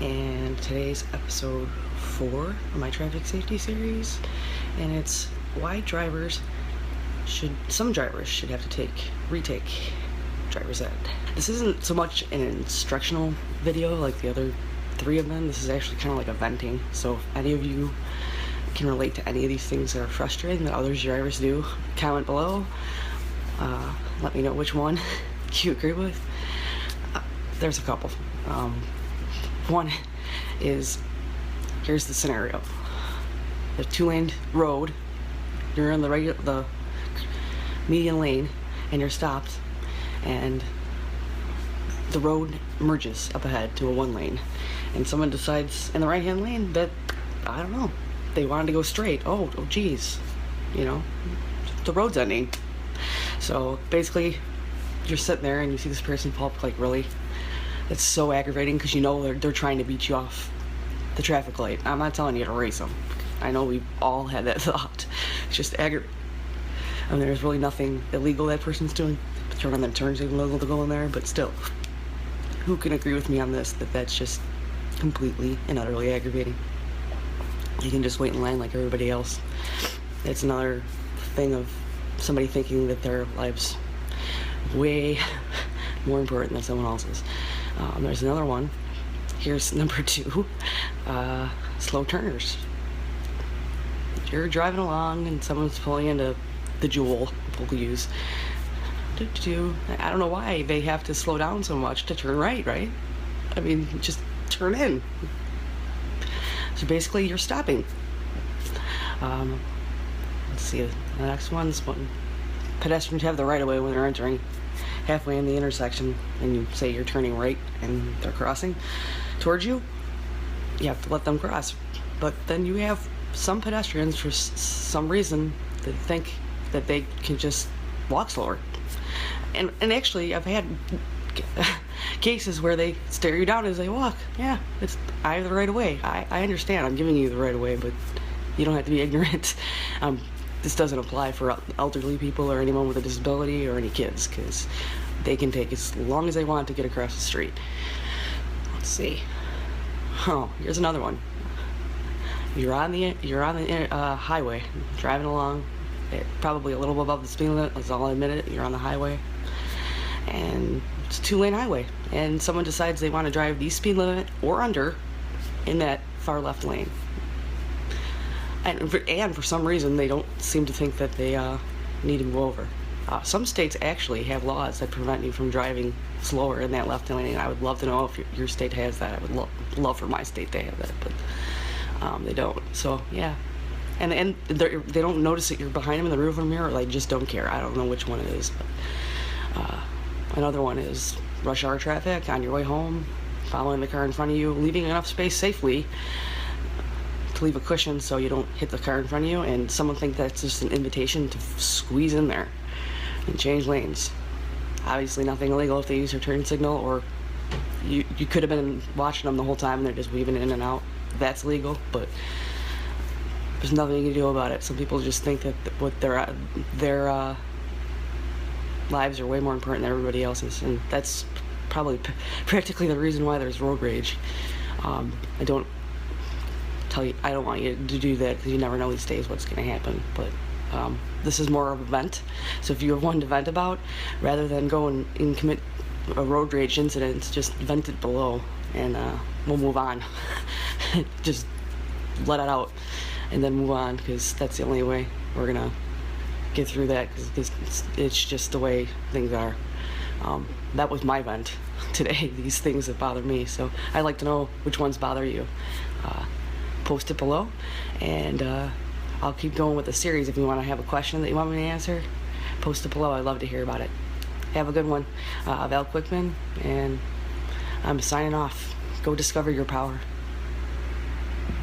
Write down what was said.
and today's episode 4 of my traffic safety series, and it's why some drivers should have to take retake driver's ed. This isn't so much an instructional video like the other 3 of them. This is actually kind of like a venting, so if any of you can relate to any of these things that are frustrating that others drivers do, comment below. Let me know which one you agree with. There's a couple. One is, here's the scenario. The 2-lane road, you're in the median lane, and you're stopped, and the road merges up ahead to a 1-lane, and someone decides in the right-hand lane that, I don't know, they wanted to go straight. Oh geez, you know, the road's ending. So basically, you're sitting there and you see this person pull up, like, really? It's so aggravating because you know they're trying to beat you off the traffic light. I'm not telling you to race them. I know we've all had that thought. It's just aggravating. I mean, there's really nothing illegal that person's doing. Turn on them turns, even illegal to go in there, but still, who can agree with me on this, that that's just completely and utterly aggravating? You can just wait in line like everybody else. It's another thing of somebody thinking that their life's way more important than someone else's. There's another one. Here's number 2. Slow turners. You're driving along and someone's pulling into the Jewel, we'll use. I don't know why they have to slow down so much to turn right? I mean, just turn in. So basically, you're stopping. Let's see, the next one's when pedestrians have the right of way when they're entering halfway in the intersection, and you say you're turning right and they're crossing towards you. You have to let them cross. But then you have some pedestrians, for some reason, that think that they can just walk slower. And actually, I've had cases where they stare you down as they walk. Yeah, I have the right of way. I understand. I'm giving you the right of way, but you don't have to be ignorant. This doesn't apply for elderly people or anyone with a disability or any kids, because they can take as long as they want to get across the street. Let's see. Oh, here's another one. You're on the highway, driving along, probably a little above the speed limit. I'll admit it. You're on the highway, and it's a 2-lane highway, and someone decides they want to drive the speed limit or under in that far left lane. And for some reason, they don't seem to think that they need to move over. Some states actually have laws that prevent you from driving slower in that left lane, and I would love to know if your state has that. I would love for my state to have that, but they don't. So yeah, and they don't notice that you're behind them in the rearview mirror. Like, just don't care. I don't know which one it is. But another one is rush hour traffic on your way home, following the car in front of you, leaving enough space safely to leave a cushion so you don't hit the car in front of you, and someone think that's just an invitation to squeeze in there and change lanes. Obviously nothing illegal if they use their turn signal, or you could have been watching them the whole time and they're just weaving in and out. That's legal, but there's nothing you can do about it. Some people just think that what their lives are way more important than everybody else's, and that's probably practically the reason why there's road rage. I don't want you to do that, because you never know these days what's going to happen, but this is more of a vent. So if you have one to vent about, rather than go and commit a road rage incident, just vent it below, and we'll move on. Just let it out and then move on, because that's the only way we're gonna get through that, because it's just the way things are. That was my vent today, these things that bother me. So I'd like to know which ones bother you. Post it below, and I'll keep going with the series. If you want to have a question that you want me to answer, post it below. I'd love to hear about it. Have a good one. Val Quickman, and I'm signing off. Go discover your power.